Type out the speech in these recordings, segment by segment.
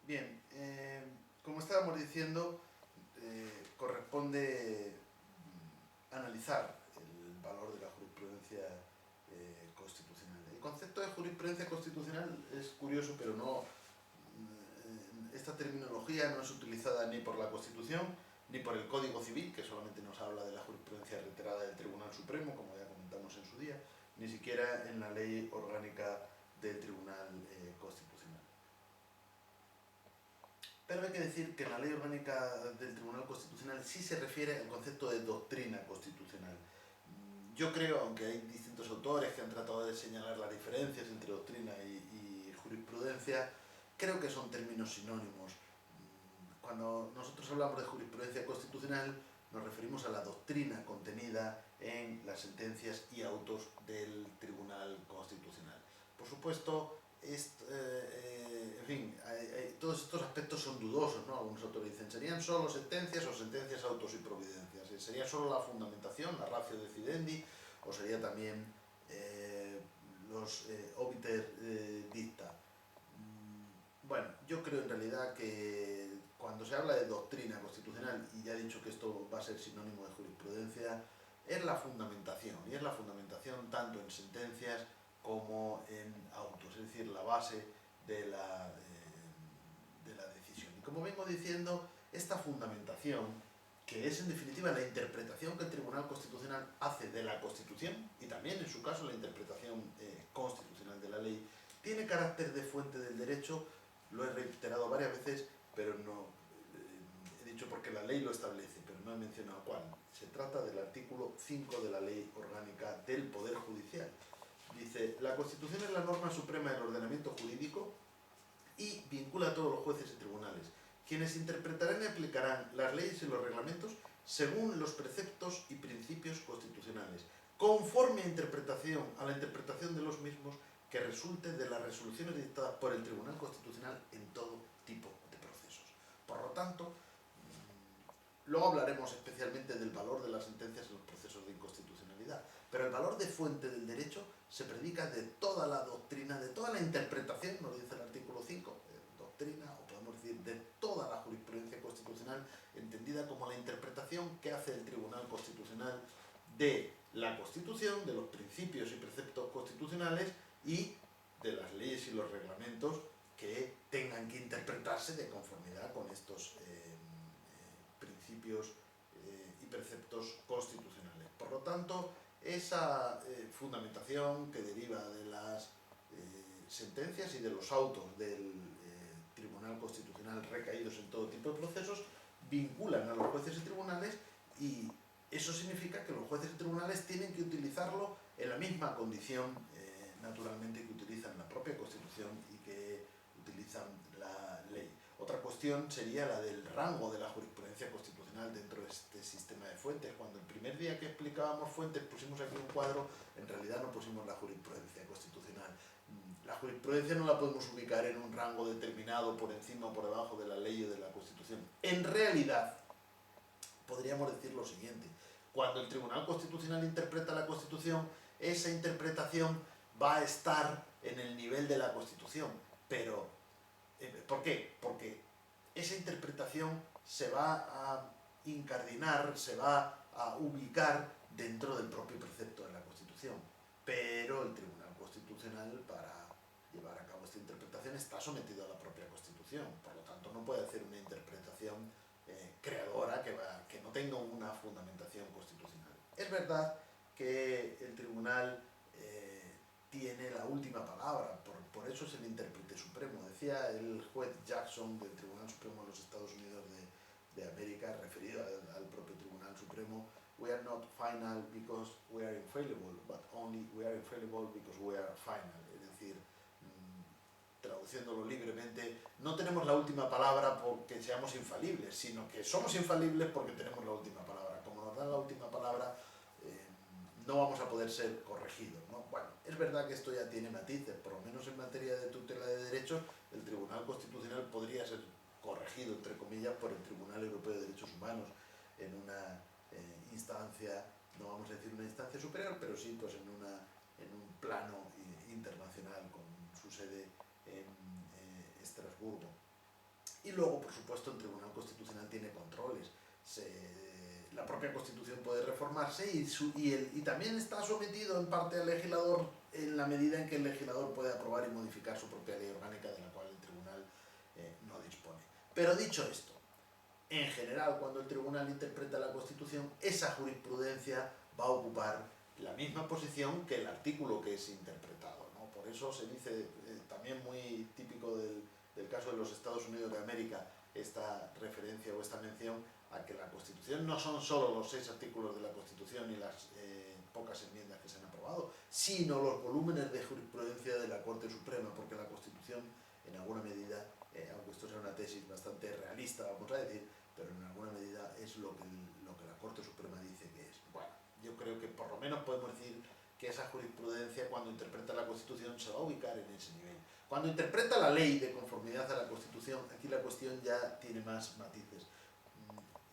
Bien, como estábamos diciendo, corresponde analizar el valor de la jurisprudencia constitucional. El concepto de jurisprudencia constitucional es curioso, pero no, esta terminología no es utilizada ni por la Constitución ni por el Código Civil, que solamente nos habla de la jurisprudencia reiterada del Tribunal Supremo, como ya comentamos en su día, ni siquiera en la Ley Orgánica del Tribunal Constitucional. Pero hay que decir que en la Ley Orgánica del Tribunal Constitucional sí se refiere al concepto de doctrina constitucional. Yo creo, aunque hay distintos autores que han tratado de señalar las diferencias entre doctrina y jurisprudencia, creo que son términos sinónimos. Cuando nosotros hablamos de jurisprudencia constitucional, nos referimos a la doctrina contenida en las sentencias y autos del Tribunal Constitucional. Por supuesto, en fin, todos estos aspectos son dudosos, ¿no? Algunos autores dicen, ¿serían solo sentencias o sentencias, autos y providencias? ¿Sería solo la fundamentación, la ratio decidendi, o sería también los obiter dicta? Bueno, yo creo en realidad que cuando se habla de doctrina constitucional, y ya he dicho que esto va a ser sinónimo de jurisprudencia, es la fundamentación, y es la fundamentación tanto en sentencias como en autos, es decir, la base de la decisión. Y como vengo diciendo, esta fundamentación, que es en definitiva la interpretación que el Tribunal Constitucional hace de la Constitución, y también en su caso la interpretación constitucional de la ley, tiene carácter de fuente del derecho. Lo he reiterado varias veces, pero no he dicho porque la ley lo establece, pero no he mencionado cuál. Se trata del artículo 5 de la Ley Orgánica del Poder Judicial. Dice, la Constitución es la norma suprema del ordenamiento jurídico y vincula a todos los jueces y tribunales, quienes interpretarán y aplicarán las leyes y los reglamentos según los preceptos y principios constitucionales, conforme a la interpretación de los mismos que resulte de las resoluciones dictadas por el Tribunal Constitucional en todo tipo de procesos. Por lo tanto, luego hablaremos especialmente del valor de las sentencias en los procesos de inconstitucionalidad, pero el valor de fuente del derecho se predica de toda la doctrina, de toda la interpretación, nos dice el artículo 5, doctrina, o podemos decir de toda la jurisprudencia constitucional, entendida como la interpretación que hace el Tribunal Constitucional de la Constitución, de los principios y preceptos constitucionales y de las leyes y los reglamentos que tengan que interpretarse de conformidad con estos principios y preceptos constitucionales. Por lo tanto, esa fundamentación que deriva de las sentencias y de los autos del Tribunal Constitucional recaídos en todo tipo de procesos vinculan a los jueces y tribunales, y eso significa que los jueces y tribunales tienen que utilizarlo en la misma condición, naturalmente, que utilizan la propia Constitución y que utilizan la ley. Otra cuestión sería la del rango de la jurisprudencia constitucional dentro de este sistema de fuentes. Cuando el primer día que explicábamos fuentes pusimos aquí un cuadro, en realidad no pusimos la jurisprudencia constitucional. La jurisprudencia no la podemos ubicar en un rango determinado por encima o por debajo de la ley o de la Constitución. En realidad, podríamos decir lo siguiente: cuando el Tribunal Constitucional interpreta la Constitución, esa interpretación va a estar en el nivel de la Constitución. Pero, ¿por qué? Porque esa interpretación se va a incardinar, se va a ubicar dentro del propio precepto de la Constitución. Pero el Tribunal Constitucional, para llevar a cabo esta interpretación, está sometido a la propia Constitución. Por lo tanto, no puede hacer una interpretación creadora que no tenga una fundamentación constitucional. Es verdad que el tribunal tiene la última palabra, por eso es el intérprete supremo. Decía el juez Jackson del Tribunal Supremo de los Estados Unidos de América, referido al propio Tribunal Supremo: we are not final because we are infallible, but only we are infallible because we are final. Es decir, traduciéndolo libremente, no tenemos la última palabra porque seamos infalibles, sino que somos infalibles porque tenemos la última palabra. Como nos dan la última palabra, no vamos a poder ser corregidos, ¿no? Bueno, es verdad que esto ya tiene matices. Por lo menos en materia de tutela de derechos, el Tribunal Constitucional podría ser corregido, entre comillas, por el Tribunal Europeo de Derechos Humanos en una instancia, no vamos a decir una instancia superior, pero sí pues en un plano internacional con su sede en Estrasburgo. Y luego, por supuesto, el Tribunal Constitucional tiene controles. La propia Constitución puede reformarse y también está sometido en parte al legislador en la medida en que el legislador puede aprobar y modificar su propia ley orgánica de la cual el tribunal no dispone. Pero dicho esto, en general, cuando el tribunal interpreta la Constitución, esa jurisprudencia va a ocupar la misma posición que el artículo que es interpretado, ¿no? Por eso se dice, también muy típico del caso de los Estados Unidos de América, esta referencia o esta mención a que la Constitución no son solo los 6 artículos de la Constitución y las pocas enmiendas que se han aprobado, sino los volúmenes de jurisprudencia de la Corte Suprema, porque la Constitución, en alguna medida, aunque esto sea una tesis bastante realista, vamos a decir, pero en alguna medida es lo que la Corte Suprema dice que es. Bueno, yo creo que por lo menos podemos decir que esa jurisprudencia, cuando interpreta la Constitución, se va a ubicar en ese nivel. Cuando interpreta la ley de conformidad a la Constitución, aquí la cuestión ya tiene más matices.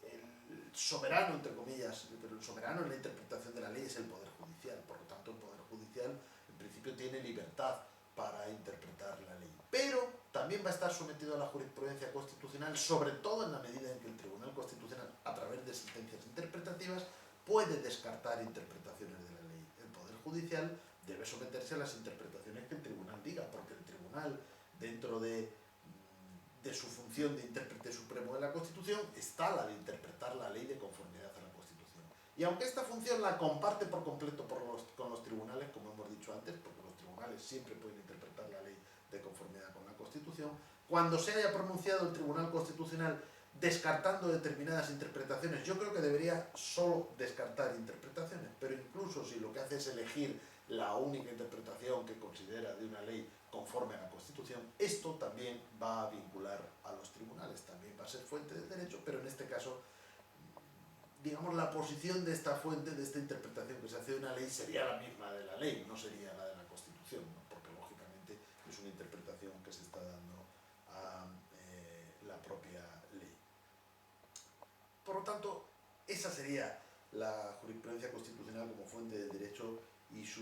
El soberano, entre comillas, pero el soberano en la interpretación de la ley es el Poder Judicial. Por lo tanto, el Poder Judicial, en principio, tiene libertad para interpretar la ley. Pero también va a estar sometido a la jurisprudencia constitucional, sobre todo en la medida en que el Tribunal Constitucional, a través de sentencias interpretativas, puede descartar interpretaciones de la ley. El Poder Judicial debe someterse a las interpretaciones que el tribunal diga, porque el tribunal, dentro de su función de intérprete supremo de la Constitución, está la de interpretar la ley de conformidad a la Constitución. Y aunque esta función la comparte por completo con los tribunales, como hemos dicho antes, porque los tribunales siempre pueden interpretar la ley de conformidad con la Constitución, cuando se haya pronunciado el Tribunal Constitucional descartando determinadas interpretaciones, yo creo que debería solo descartar interpretaciones, pero incluso si lo que hace es elegir la única interpretación que considera de una ley conforme a la Constitución, esto también va a vincular a los tribunales, también va a ser fuente del derecho, pero en este caso, digamos, la posición de esta fuente, de esta interpretación que se hace de una ley, sería la misma de la ley, no sería la de la Constitución, ¿no? Porque lógicamente es una interpretación que se está dando a la propia ley. Por lo tanto, esa sería la jurisprudencia constitucional como fuente del derecho y su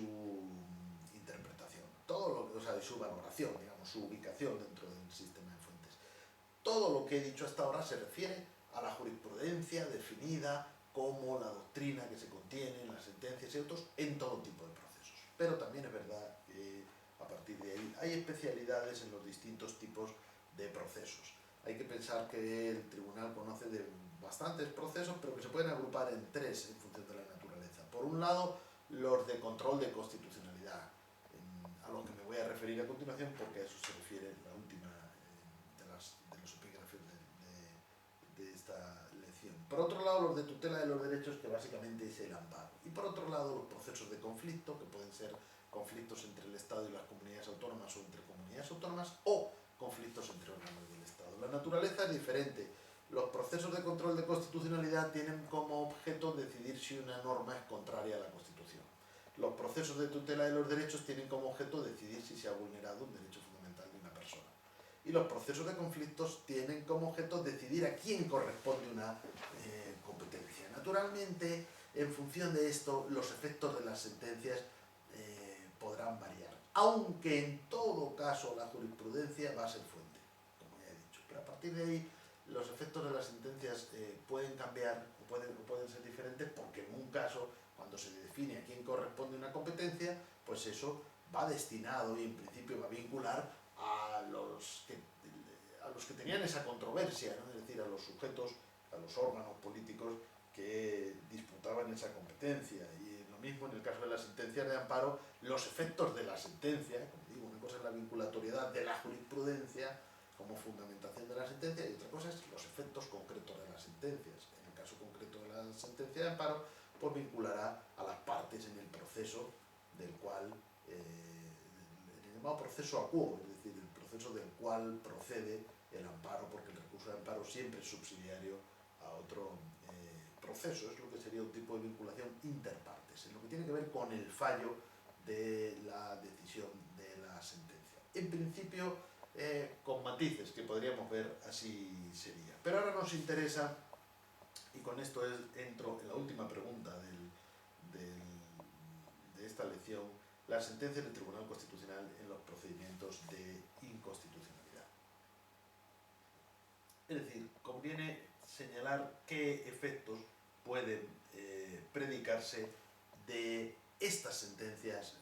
interpretación, y su valoración, digamos, su ubicación dentro del sistema de fuentes. Todo lo que he dicho hasta ahora se refiere a la jurisprudencia definida como la doctrina que se contiene en las sentencias y otros en todo tipo de procesos. Pero también es verdad que a partir de ahí hay especialidades en los distintos tipos de procesos. Hay que pensar que el tribunal conoce de bastantes procesos, pero que se pueden agrupar en 3 en función de la naturaleza. Por un lado, los de control de constitucionalidad, a los que me voy a referir a continuación, porque a eso se refiere la última de los epígrafes de esta lección. Por otro lado, los de tutela de los derechos, que básicamente es el amparo. Y por otro lado, los procesos de conflicto, que pueden ser conflictos entre el Estado y las comunidades autónomas o entre comunidades autónomas, o conflictos entre órganos del Estado. La naturaleza es diferente. Los procesos de control de constitucionalidad tienen como objeto decidir si una norma es contraria a la Constitución. Los procesos de tutela de los derechos tienen como objeto decidir si se ha vulnerado un derecho fundamental de una persona. Y los procesos de conflictos tienen como objeto decidir a quién corresponde una competencia. Naturalmente, en función de esto, los efectos de las sentencias podrán variar, aunque en todo caso la jurisprudencia va a ser fuente, como ya he dicho. Pero a partir de ahí, los efectos de las sentencias pueden cambiar o pueden ser diferentes, porque en un caso, cuando se define a quién corresponde una competencia, pues eso va destinado y en principio va a vincular a los que tenían esa controversia, ¿no? Es decir, a los sujetos, a los órganos políticos que disputaban esa competencia. Y lo mismo en el caso de las sentencias de amparo, los efectos de la sentencia, como digo, una cosa es la vinculatoriedad de la jurisprudencia como fundamentación de la sentencia y otra cosa es los efectos concretos de las sentencias. En el caso concreto de la sentencia de amparo, pues vinculará a las partes en el proceso del cual, el llamado proceso acuo, es decir, el proceso del cual procede el amparo, porque el recurso de amparo siempre es subsidiario a otro proceso. Es lo que sería un tipo de vinculación interpartes, en lo que tiene que ver con el fallo de la decisión de la sentencia. En principio, con matices que podríamos ver, así sería. Pero ahora nos interesa, y con esto entro en la última pregunta de esta lección, la sentencia del Tribunal Constitucional en los procedimientos de inconstitucionalidad. Es decir, conviene señalar qué efectos pueden predicarse de estas sentencias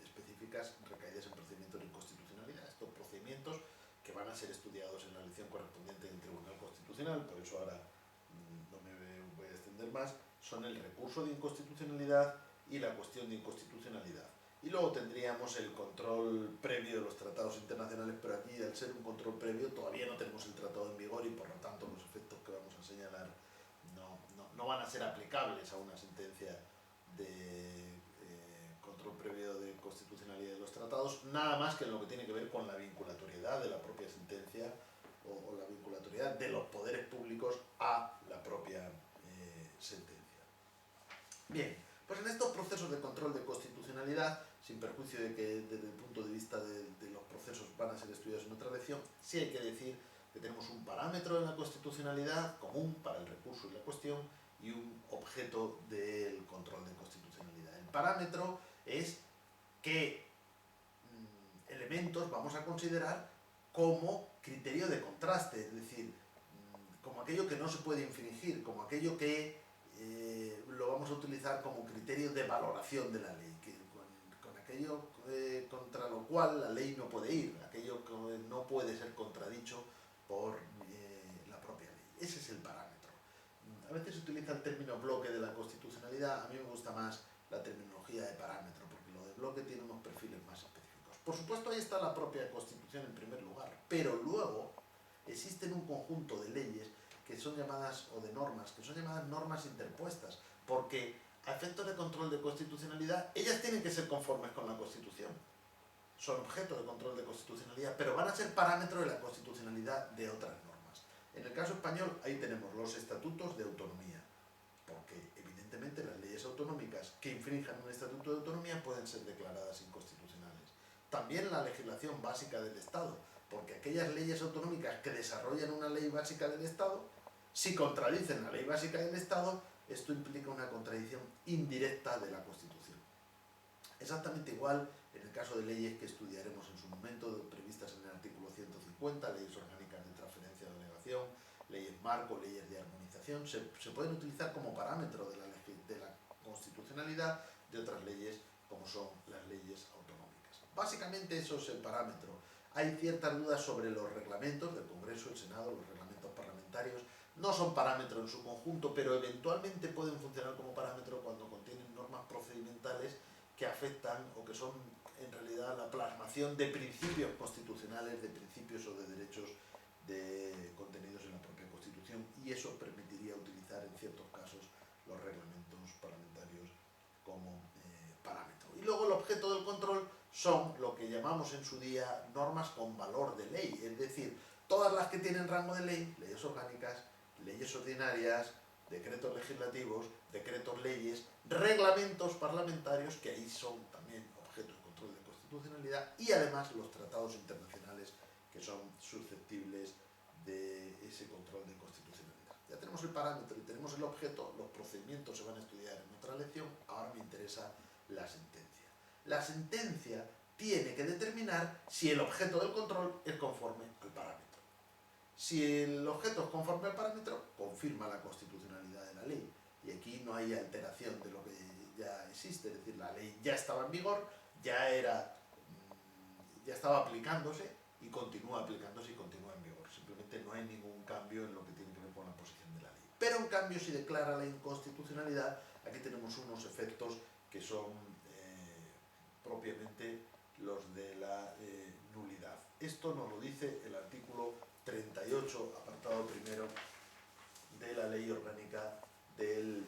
específicas recaídas en procedimientos de inconstitucionalidad. Estos procedimientos que van a ser estudiados en la lección correspondiente del Tribunal Constitucional, por eso ahora no me voy a extender más, son el recurso de inconstitucionalidad y la cuestión de inconstitucionalidad. Y luego tendríamos el control previo de los tratados internacionales, pero aquí, al ser un control previo, todavía no tenemos el tratado en vigor y por lo tanto los efectos que vamos a señalar no van a ser aplicables a una sentencia de control previo de constitucionalidad de los tratados, nada más que en lo que tiene que ver con la vinculatoriedad de la propia sentencia o la vinculatoriedad de los poderes públicos a la propia sentencia. Bien, pues en estos procesos de control de constitucionalidad, sin perjuicio de que desde el punto de vista de los procesos van a ser estudiados en otra lección, sí hay que decir que tenemos un parámetro en la constitucionalidad común para el recurso y la cuestión y un objeto del control de constitucionalidad. El parámetro es qué elementos vamos a considerar como criterio de contraste, es decir, como aquello que no se puede infringir, como aquello que lo vamos a utilizar como criterio de valoración de la ley, con aquello contra lo cual la ley no puede ir, aquello que no puede ser contradicho por la propia ley. Ese es el parámetro. A veces se utiliza el término bloque de la constitucionalidad, a mí me gusta más la terminología de parámetro, porque lo de bloque tiene unos perfiles más específicos. Por supuesto, ahí está la propia Constitución en primer lugar, pero luego existen un conjunto de leyes que son llamadas, o de normas, que son llamadas normas interpuestas, porque a efectos de control de constitucionalidad, ellas tienen que ser conformes con la Constitución. Son objeto de control de constitucionalidad, pero van a ser parámetros de la constitucionalidad de otras normas. En el caso español, ahí tenemos los estatutos de autonomía, porque evidentemente las leyes autonómicas que infrinjan un estatuto de autonomía pueden ser declaradas inconstitucionales. También la legislación básica del Estado, porque aquellas leyes autonómicas que desarrollan una ley básica del Estado, si contradicen la ley básica del Estado, esto implica una contradicción indirecta de la Constitución. Exactamente igual en el caso de leyes que estudiaremos en su momento, previstas en el artículo 150, leyes orgánicas de transferencia o delegación, leyes marco, leyes de armonización, se pueden utilizar como parámetro de la constitucionalidad de otras leyes como son las leyes autonómicas. Básicamente eso es el parámetro. Hay ciertas dudas sobre los reglamentos del Congreso, el Senado, los reglamentos parlamentarios. No son parámetros en su conjunto, pero eventualmente pueden funcionar como parámetro cuando contienen normas procedimentales que afectan o que son en realidad la plasmación de principios constitucionales, de principios o de derechos contenidos en la propia Constitución, y eso permitiría utilizar en ciertos casos los reglamentos parlamentarios como parámetro. Y luego el objeto del control son lo que llamamos en su día normas con valor de ley, es decir, todas las que tienen rango de ley, leyes orgánicas, leyes ordinarias, decretos legislativos, decretos leyes, reglamentos parlamentarios, que ahí son también objeto de control de constitucionalidad, y además los tratados internacionales que son susceptibles de ese control de constitucionalidad. Ya tenemos el parámetro y tenemos el objeto, los procedimientos se van a estudiar en otra lección, ahora me interesa la sentencia. La sentencia tiene que determinar si el objeto del control es conforme al parámetro. Si el objeto es conforme al parámetro, confirma la constitucionalidad de la ley. Y aquí no hay alteración de lo que ya existe, es decir, la ley ya estaba en vigor, ya estaba aplicándose y continúa aplicándose y continúa en vigor. Simplemente no hay ningún cambio en lo que tiene que ver con la posición de la ley. Pero en cambio, si declara la inconstitucionalidad, aquí tenemos unos efectos que son propiamente los de la nulidad. Esto nos lo dice el artículo 38, apartado primero de la Ley Orgánica del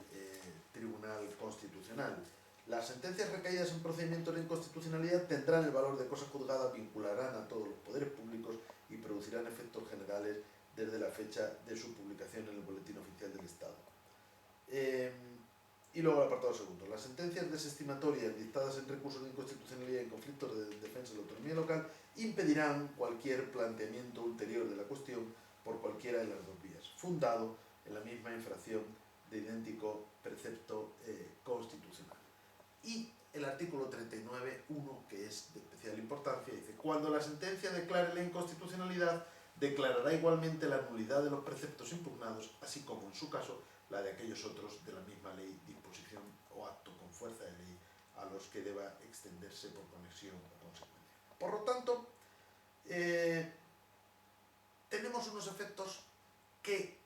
Tribunal Constitucional. Las sentencias recaídas en procedimientos de inconstitucionalidad tendrán el valor de cosa juzgada, vincularán a todos los poderes públicos y producirán efectos generales desde la fecha de su publicación en el Boletín Oficial del Estado. Y luego el apartado segundo. Las sentencias desestimatorias dictadas en recursos de inconstitucionalidad y en conflictos de defensa de la autonomía local impedirán cualquier planteamiento ulterior de la cuestión por cualquiera de las dos vías, fundado en la misma infracción de idéntico precepto constitucional. Y el artículo 39.1, que es de especial importancia, dice: cuando la sentencia declare la inconstitucionalidad, declarará igualmente la nulidad de los preceptos impugnados, así como en su caso la de aquellos otros de la misma ley, disposición o acto con fuerza de ley a los que deba extenderse por conexión o consecuencia. Por lo tanto, tenemos unos efectos que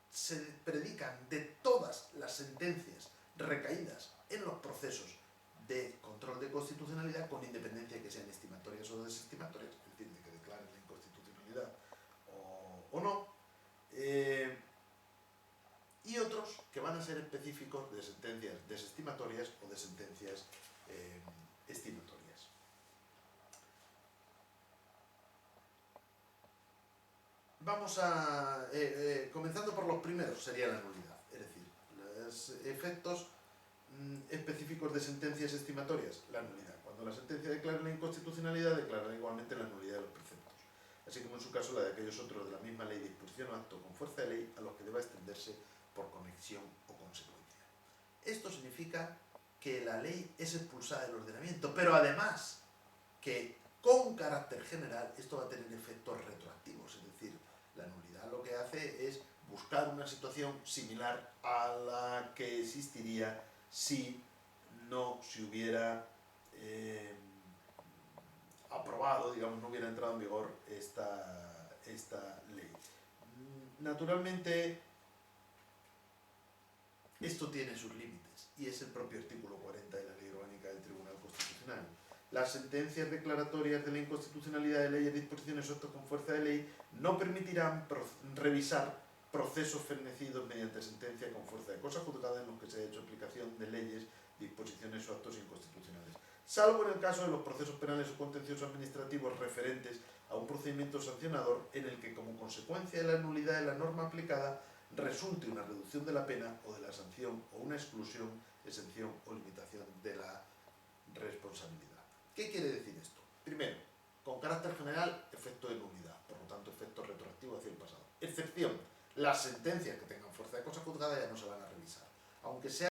se predican de todas las sentencias recaídas en los procesos de control de constitucionalidad, con independencia que sean estimatorias o desestimatorias, es decir, de que declaren la inconstitucionalidad o no, y otros que van a ser específicos de sentencias desestimatorias o de sentencias estimatorias. Vamos a... comenzando por los primeros, sería la nulidad, es decir, los efectos específicos de sentencias estimatorias, la nulidad. Cuando la sentencia declara la inconstitucionalidad, declarará igualmente la nulidad de los preceptos, así como en su caso la de aquellos otros de la misma ley, disposición o acto con fuerza de ley a los que deba extenderse por conexión o consecuencia. Esto significa que la ley es expulsada del ordenamiento, pero además que con carácter general esto va a tener efectos retroactivos, es decir, la nulidad lo que hace es buscar una situación similar a la que existiría si no se hubiera aprobado, digamos, no hubiera entrado en vigor esta ley. Naturalmente, esto tiene sus límites, y es el propio artículo 40 de la Ley Orgánica del Tribunal Constitucional. Las sentencias declaratorias de la inconstitucionalidad de leyes, disposiciones o actos con fuerza de ley no permitirán revisar procesos fenecidos mediante sentencia con fuerza de cosa juzgada en los que se ha hecho aplicación de leyes, disposiciones o actos inconstitucionales, salvo en el caso de los procesos penales o contenciosos administrativos referentes a un procedimiento sancionador en el que, como consecuencia de la nulidad de la norma aplicada, resulte una reducción de la pena o de la sanción o una exclusión, exención o limitación de la responsabilidad. ¿Qué quiere decir esto? Primero, con carácter general, efecto de nulidad, por lo tanto, efecto retroactivo hacia el pasado. Excepción, las sentencias que tengan fuerza de cosa juzgada ya no se van a revisar, aunque sea